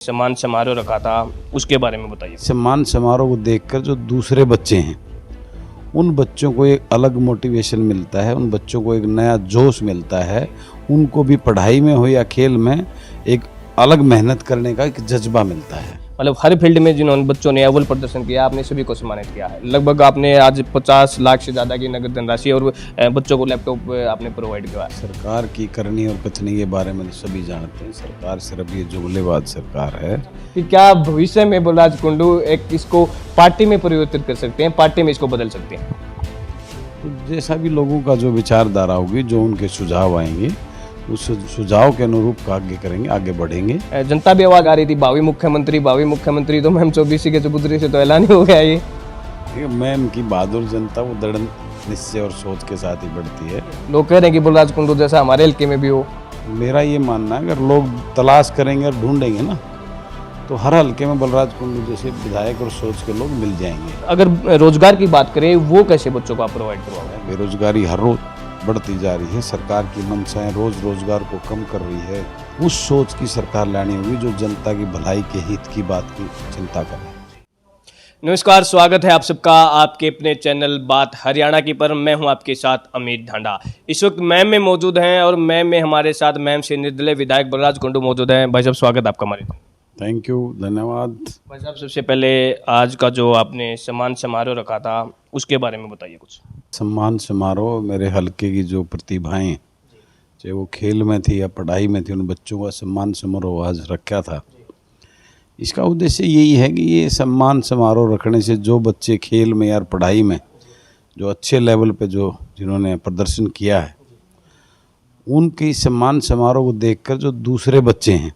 सम्मान समारोह रखा था, उसके बारे में बताइए। सम्मान समारोह को देखकर जो दूसरे बच्चे हैं उन बच्चों को एक अलग मोटिवेशन मिलता है, उन बच्चों को एक नया जोश मिलता है, उनको भी पढ़ाई में हो या खेल में एक अलग मेहनत करने का एक जज्बा मिलता है। मतलब हर फील्ड में जिन्होंने बच्चों ने अव्वल प्रदर्शन किया, आपने सभी को सम्मानित किया है। लगभग आपने आज 50 लाख से ज़्यादा की नगद धनराशि और बच्चों को लैपटॉप आपने प्रोवाइड किया। सरकार की करनी और कथनी के बारे में सभी जानते हैं। सरकार सिर्फ ये जुमलेबाज सरकार है कि क्या भविष्य में बलराज कुंडू एक इसको पार्टी में परिवर्तित कर सकते हैं, पार्टी में इसको बदल सकते हैं? तो जैसा भी लोगों का जो विचारधारा होगी, जो उनके सुझाव आएंगे, उस सुझाव के अनुरूप आगे करेंगे, आगे बढ़ेंगे। जनता भी आवाज आ रही थी भावी मुख्यमंत्री, तो मैम चौबीसी के चबूतरे से तो ऐलान ही हो गया ये। मैम की बहादुर जनता वो दृढ़ निश्चय और सोच के साथ ही बढ़ती है। लोग कह रहे हैं कि बलराज कुंडू जैसा हमारे हल्के में भी हो। मेरा ये मानना है, अगर लोग तलाश करेंगे और ढूंढेंगे ना, तो हर हल्के में बलराज कुंडू जैसे विधायक और सोच के लोग मिल जाएंगे। अगर रोजगार की बात करें, वो कैसे बच्चों को आप प्रोवाइड करवाओगे? बेरोजगारी हर रोज बढ़ती जा रही है। सरकार की मंशाएं रोज रोजगार को कम कर रही है। उस सोच की सरकार लानी होगी जो जनता की भलाई के हित की बात की चिंता करे। नमस्कार, स्वागत है आप सबका आपके अपने चैनल बात हरियाणा की पर। मैं हूं आपके साथ अमित ढांडा। इस वक्त मैम में मौजूद हैं और मैम में हमारे साथ मैम से निर्दलीय विधायक बलराज कुंडू मौजूद हैं। भाई साहब, स्वागत आपका हमारे। थैंक यू, धन्यवाद। भाई साहब, सबसे पहले आज का जो आपने सम्मान समारोह रखा था, उसके बारे में बताइए कुछ। सम्मान समारोह मेरे हल्के की जो प्रतिभाएं, चाहे वो खेल में थी या पढ़ाई में थी, उन बच्चों का सम्मान समारोह आज रखा था। इसका उद्देश्य यही है कि ये सम्मान समारोह रखने से जो बच्चे खेल में या पढ़ाई में जो अच्छे लेवल पे जो जिन्होंने प्रदर्शन किया है, उनके सम्मान समारोह को देखकर जो दूसरे बच्चे हैं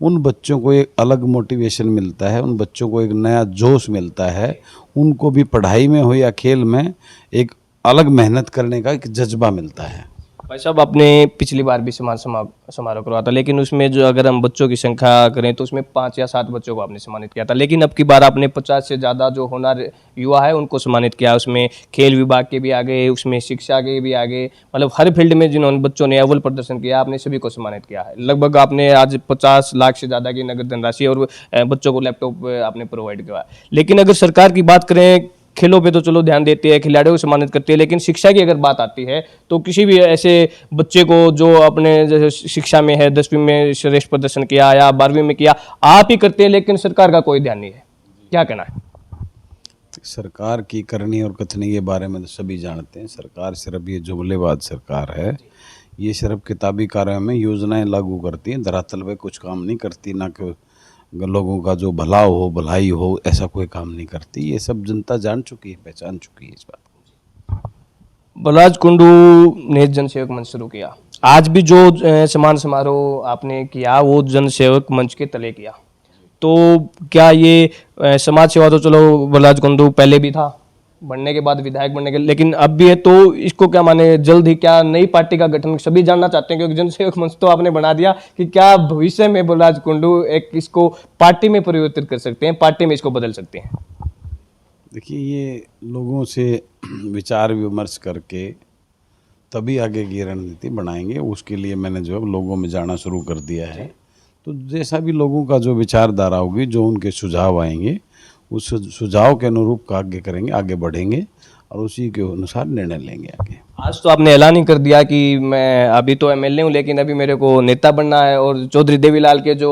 उन बच्चों को एक अलग मोटिवेशन मिलता है, उन बच्चों को एक नया जोश मिलता है, उनको भी पढ़ाई में हो या खेल में एक अलग मेहनत करने का एक जज्बा मिलता है। भाई साहब, आपने पिछली बार भी सम्मान समारोह करवाया था, लेकिन उसमें जो अगर हम बच्चों की संख्या करें तो उसमें 5 या 7 बच्चों को आपने सम्मानित किया था। लेकिन अब की बार आपने 50 से ज़्यादा जो होनहार युवा है उनको सम्मानित किया। उसमें खेल विभाग के भी आगे, उसमें शिक्षा के भी आगे, मतलब हर फील्ड में जिन्होंने बच्चों ने अव्वल प्रदर्शन किया, आपने सभी को सम्मानित किया है। लगभग आपने आज 50 लाख से ज़्यादा की नगद धनराशि और बच्चों को लैपटॉप आपने प्रोवाइड किया। लेकिन अगर सरकार की बात करें, खेलों पे तो चलो ध्यान देती है, खिलाड़ियों को सम्मानित करती है, लेकिन शिक्षा की अगर बात आती है तो किसी भी ऐसे बच्चे को जो अपने जैसे शिक्षा में है, 10वीं में श्रेष्ठ प्रदर्शन किया या 12वीं में किया, आप ही करते हैं, लेकिन सरकार का कोई ध्यान नहीं है। क्या कहना है? सरकार की करनी और कथनी के बारे में तो सभी जानते हैं। सरकार सिर्फ ये जुमलेबाज सरकार है। ये सिर्फ किताबी कार्यों में योजनाएं लागू करती हैं, धरातल पे कुछ काम नहीं करती। ना कि लोगों का जो भला हो, भलाई हो, ऐसा कोई काम नहीं करती। ये सब जनता जान चुकी है, पहचान चुकी है इस बात को। बलराज कुंडू ने जनसेवक मंच शुरू किया। आज भी जो सम्मान समारोह आपने किया वो जनसेवक मंच के तले किया। तो क्या ये समाज सेवा तो चलो बलराज कुंडू पहले भी था, बनने के बाद विधायक बनने के, लेकिन अब भी है, तो इसको क्या माने जल्द ही क्या नई पार्टी का गठन सभी जानना चाहते हैं, क्योंकि जनसेवक मंच तो आपने बना दिया कि क्या भविष्य में बलराज कुंडू एक इसको पार्टी में परिवर्तित कर सकते हैं, पार्टी में इसको बदल सकते हैं? देखिए, ये लोगों से विचार विमर्श करके तभी आगे की रणनीति बनाएंगे। उसके लिए मैंने जो है लोगों में जाना शुरू कर दिया है। तो जैसा भी लोगों का जो विचारधारा होगी, जो उनके सुझाव आएंगे, उस सुझाव के अनुरूप आगे करेंगे, आगे बढ़ेंगे और उसी के अनुसार निर्णय लेंगे आगे। आज तो आपने ऐलान ही कर दिया कि मैं अभी तो एमएलए हूं, लेकिन अभी मेरे को नेता बनना है और चौधरी देवीलाल के जो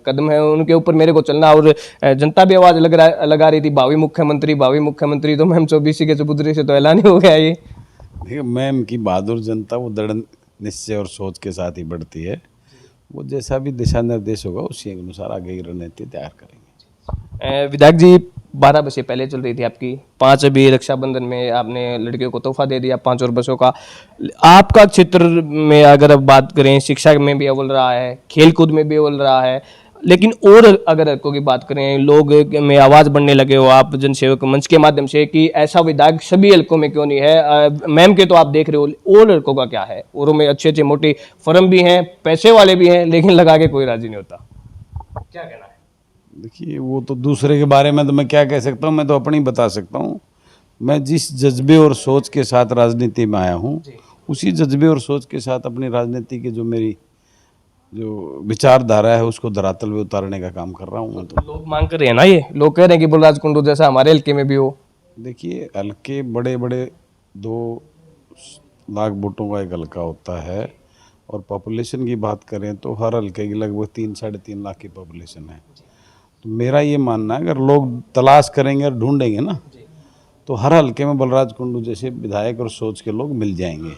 कदम है उनके ऊपर मेरे को चलना। और जनता भी आवाज लगा रही थी भावी मुख्यमंत्री, तो मैम चौबीसी के चबूतरे से तो ऐलान ही हो गया ये। देखिए, मैम की बहादुर जनता वो दृढ़ निश्चय और सोच के साथ ही बढ़ती है। वो जैसा भी दिशा निर्देश होगा उसी के अनुसार आगे की रणनीति तैयार करेंगे। विधायक जी, 12 बसें पहले चल रही थी आपकी, 5 अभी रक्षाबंधन में आपने लड़कियों को तोहफा दे दिया, 5 और बसों का। आपका क्षेत्र में अगर अब बात करें, शिक्षा में भी अव्वल रहा है, खेल कूद में भी अव्वल रहा है, लेकिन और अगर हल्कों की बात करें, लोग में आवाज़ बढ़ने लगे हो आप जनसेवक मंच के माध्यम से कि ऐसा विधायक सभी हल्कों में क्यों नहीं है? मैम के तो आप देख रहे हो, और हल्कों का क्या है? और में अच्छे अच्छे मोटी फर्म भी हैं, पैसे वाले भी हैं, लेकिन लगा के कोई राजी नहीं होता। क्या कहना है? देखिए, वो तो दूसरे के बारे में तो मैं क्या कह सकता हूँ, मैं तो अपनी बता सकता हूँ। मैं जिस जज्बे और सोच के साथ राजनीति में आया हूँ, उसी जज्बे और सोच के साथ अपनी राजनीति के जो मेरी जो विचारधारा है उसको धरातल में उतारने का काम कर रहा हूँ मैं। तो लोग मांग कर रहे हैं ना, ये लोग कह रहे हैं कि बलराज कुंडू जैसा हमारे हल्के में भी हो। देखिए, हल्के बड़े बड़े 2 लाख वोटों का एक हल्का होता है, और पॉपुलेशन की बात करें तो हर हल्के की लगभग 3-3.5 लाख की पॉपुलेशन है। तो मेरा ये मानना है, अगर लोग तलाश करेंगे और ढूंढेंगे ना, तो हर हल्के में बलराज कुंडू जैसे विधायक और सोच के लोग मिल जाएंगे।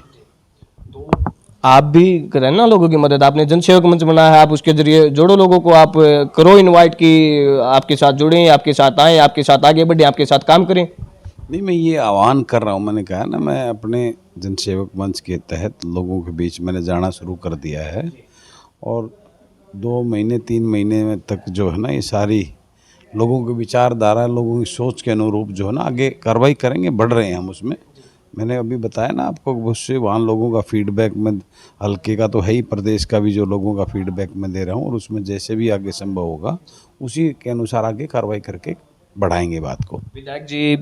आप भी करें ना लोगों की मदद, आपने जनसेवक मंच बनाया है, आप उसके जरिए जोड़ो लोगों को, आप करो इनवाइट की आपके साथ जुड़ें, आपके साथ आएँ, आपके साथ आगे बढ़ें, आपके साथ काम करें। नहीं, मैं ये आह्वान कर रहा हूँ, मैंने कहा ना, मैं अपने जनसेवक मंच के तहत लोगों के बीच मैंने जाना शुरू कर दिया है, और 2 महीने 3 महीने में तक जो है ना, ये सारी लोगों की विचारधारा, लोगों की सोच के अनुरूप जो है ना आगे कार्रवाई करेंगे। बढ़ रहे हैं हम उसमें। मैंने अभी बताया ना आपको, उससे वहाँ लोगों का फीडबैक में, हल्के का तो है ही, प्रदेश का भी जो लोगों का फीडबैक मैं दे रहा हूँ, और उसमें जैसे भी आगे संभव होगा उसी के अनुसार आगे कार्रवाई करके बढ़ाएंगे बात को। विधायक जी,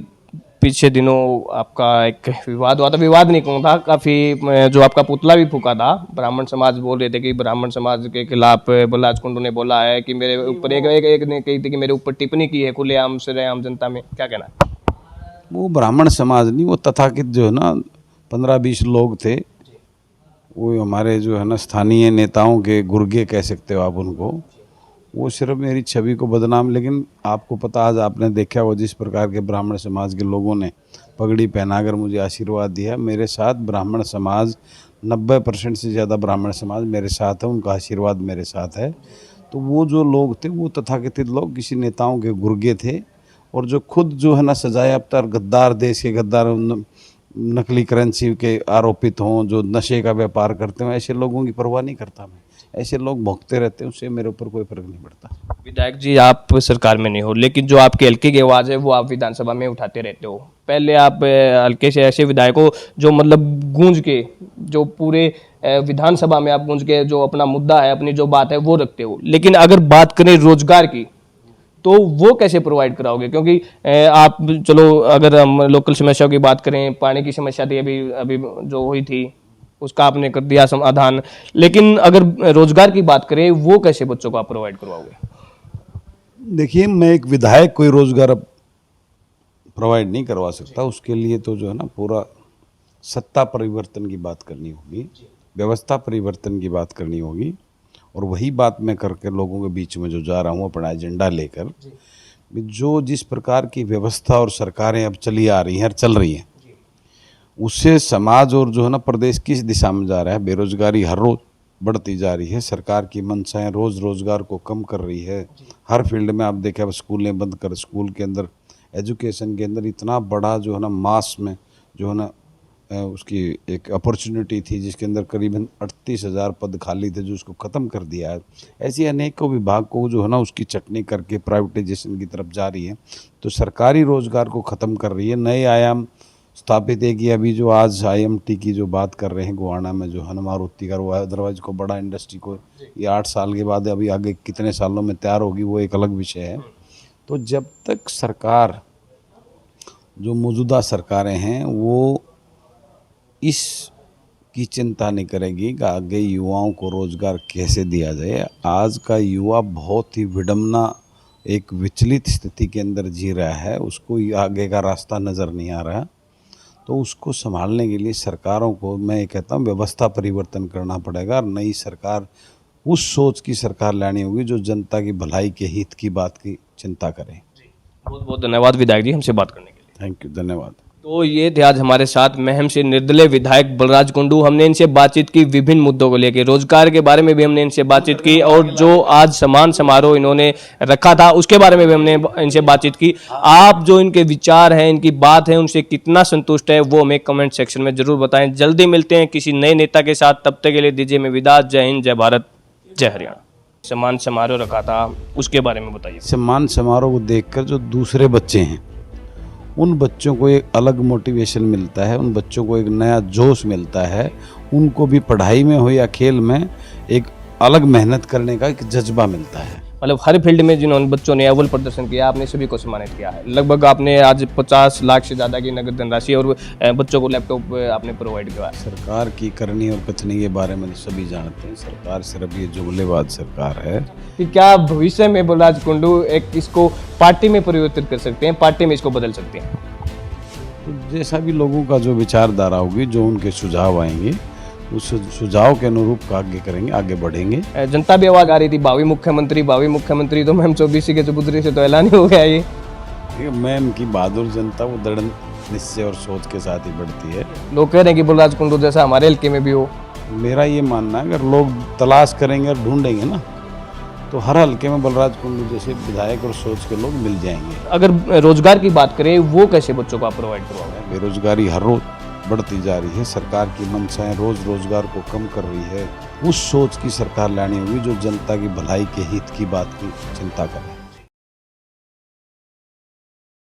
पीछे दिनों आपका एक विवाद हुआ था, विवाद नहीं कहूँगा, काफ़ी जो आपका पुतला भी फूका था, ब्राह्मण समाज बोल रहे थे कि ब्राह्मण समाज के खिलाफ बलराज कुंडू ने बोला है कि मेरे ऊपर एक ने कही थी कि मेरे ऊपर टिप्पणी की है खुलेआम से आम जनता में, क्या कहना है? वो ब्राह्मण समाज नहीं, वो तथाकथित जो है ना 15-20 लोग थे, वो हमारे जो है ना स्थानीय नेताओं के गुर्गे कह सकते हो आप उनको। वो सिर्फ मेरी छवि को बदनाम, लेकिन आपको पता, आज आपने देखा वो जिस प्रकार के ब्राह्मण समाज के लोगों ने पगड़ी पहनाकर मुझे आशीर्वाद दिया। मेरे साथ ब्राह्मण समाज 90% से ज़्यादा ब्राह्मण समाज मेरे साथ है, उनका आशीर्वाद मेरे साथ है। तो वो जो लोग थे वो तथाकथित लोग किसी नेताओं के गुर्गे थे, और जो खुद जो है ना सजायाफ्ता और गद्दार, देश के गद्दार, नकली करेंसी के आरोपित हों, जो नशे का व्यापार करते हों, ऐसे लोगों की परवाह नहीं करता मैं। ऐसे लोग भोगते रहते हैं, उससे मेरे ऊपर कोई फर्क नहीं पड़ता। विधायक जी, आप सरकार में नहीं हो, लेकिन जो आपके हल्के की आवाज़ है वो आप विधानसभा में उठाते रहते हो। पहले आप हल्के से ऐसे विधायक हो जो मतलब गूंज के, जो पूरे विधानसभा में आप गूंज के जो अपना मुद्दा है, अपनी जो बात है वो रखते हो। लेकिन अगर बात करें रोजगार की, तो वो कैसे प्रोवाइड कराओगे? क्योंकि आप, चलो अगर हम लोकल समस्याओं की बात करें, पानी की समस्या थी अभी अभी जो हुई थी, उसका आपने कर दिया समाधान, लेकिन अगर रोजगार की बात करें, वो कैसे बच्चों को आप प्रोवाइड करवाओगे? देखिए, मैं एक विधायक कोई रोजगार अब प्रोवाइड नहीं करवा सकता। उसके लिए तो जो है ना पूरा सत्ता परिवर्तन की बात करनी होगी, व्यवस्था परिवर्तन की बात करनी होगी, और वही बात मैं करके लोगों के बीच में जो जा रहा हूँ अपना एजेंडा लेकर, जो जिस प्रकार की व्यवस्था और सरकारें अब चली आ रही हैं और चल रही हैं, उससे समाज और जो है ना प्रदेश किस दिशा में जा रहा है। बेरोजगारी हर रोज बढ़ती जा रही है, सरकार की मंशाएं रोज रोजगार को कम कर रही है। हर फील्ड में आप देखें, अब स्कूलें बंद कर, स्कूल के अंदर एजुकेशन के अंदर इतना बड़ा जो है ना मास में जो है ना उसकी एक अपॉर्चुनिटी थी, जिसके अंदर करीबन 38,000 पद खाली थे, जो उसको ख़त्म कर दिया है। ऐसी अनेकों विभाग को जो है ना उसकी चटनी करके प्राइवेटाइजेशन की तरफ जा रही है, तो सरकारी रोजगार को ख़त्म कर रही है। नए आयाम स्थापित है कि अभी जो आज IMT की जो बात कर रहे हैं गोवाना में, जो है ना मारुति का, वो अदरवाइज को बड़ा इंडस्ट्री को ये 8 साल के बाद, अभी आगे कितने सालों में तैयार होगी वो एक अलग विषय है। तो जब तक सरकार, जो मौजूदा सरकारें हैं, वो इस की चिंता नहीं करेगी कि आगे युवाओं को रोज़गार कैसे दिया जाए। आज का युवा बहुत ही विडम्बना, एक विचलित स्थिति के अंदर जी रहा है, उसको आगे का रास्ता नज़र नहीं आ रहा। तो उसको संभालने के लिए सरकारों को, मैं ये कहता हूँ, व्यवस्था परिवर्तन करना पड़ेगा, और नई सरकार उस सोच की सरकार लानी होगी जो जनता की भलाई के हित की बात की चिंता करे। बहुत बहुत धन्यवाद विधायक जी हमसे बात करने के लिए। थैंक यू, धन्यवाद। तो ये थे आज हमारे साथ महम से निर्दलीय विधायक बलराज कुंडू। हमने इनसे बातचीत की विभिन्न मुद्दों को लेकर, रोजगार के बारे में भी हमने इनसे बातचीत की, और जो आज सम्मान समारोह इन्होंने रखा था उसके बारे में भी हमने इनसे बातचीत की। आप जो इनके विचार हैं, इनकी बात है, उनसे कितना संतुष्ट है वो हमें कमेंट सेक्शन में जरूर बताएं। जल्दी मिलते हैं किसी नए नेता के साथ, तब तक के लिए दीजिए मैं विदा। जय हिंद, जय भारत, जय हरियाणा। सम्मान समारोह रखा था, उसके बारे में बताइए। सम्मान समारोह को देखकर जो दूसरे बच्चे हैं, उन बच्चों को एक अलग मोटिवेशन मिलता है, उन बच्चों को एक नया जोश मिलता है, उनको भी पढ़ाई में हो या खेल में एक अलग मेहनत करने का एक जज्बा मिलता है। मतलब हर फील्ड में जिन्होंने बच्चों ने अव्वल प्रदर्शन किया आपने सभी को सम्मानित किया है। लगभग आपने आज 50 लाख से ज़्यादा की नगद धनराशि और बच्चों को लैपटॉप आपने प्रोवाइड किया है। सरकार की करनी और कथनी के बारे में तो सभी जानते हैं। सरकार सिर्फ ये जुमलेबाज सरकार है। कि क्या भविष्य में बलराज कुंडू एक इसको पार्टी में परिवर्तित कर सकते हैं, पार्टी में इसको बदल सकते हैं? तो जैसा भी लोगों का जो विचारधारा होगी, जो उनके सुझाव आएंगे, उस सुझाव के अनुरूप आगे करेंगे, आगे बढ़ेंगे। जनता भी आवाज आ रही थी भावी मुख्यमंत्री तो मैम चौबीसी के चबूतरे से तो ऐलान ही हो गया ये। मैम की बहादुर जनता वो दृढ़ निश्चय और सोच के साथ ही बढ़ती है। लोग कह रहे हैं कि बलराज कुंडू जैसा हमारे हल्के में भी हो। मेरा ये मानना है, अगर लोग तलाश करेंगे और ढूंढेंगे ना, तो हर हल्के में बलराज कुंडू जैसे विधायक और सोच के लोग मिल जाएंगे। अगर रोजगार की बात करें, वो कैसे बच्चों को आप प्रोवाइड करवाओगे? बेरोजगारी हर रोज बढ़ती जा रही है। सरकार की मंशाएं रोज रोजगार को कम कर रही है। उस सोच की सरकार लानी होगी जो जनता की भलाई के हित की बात की चिंता करे।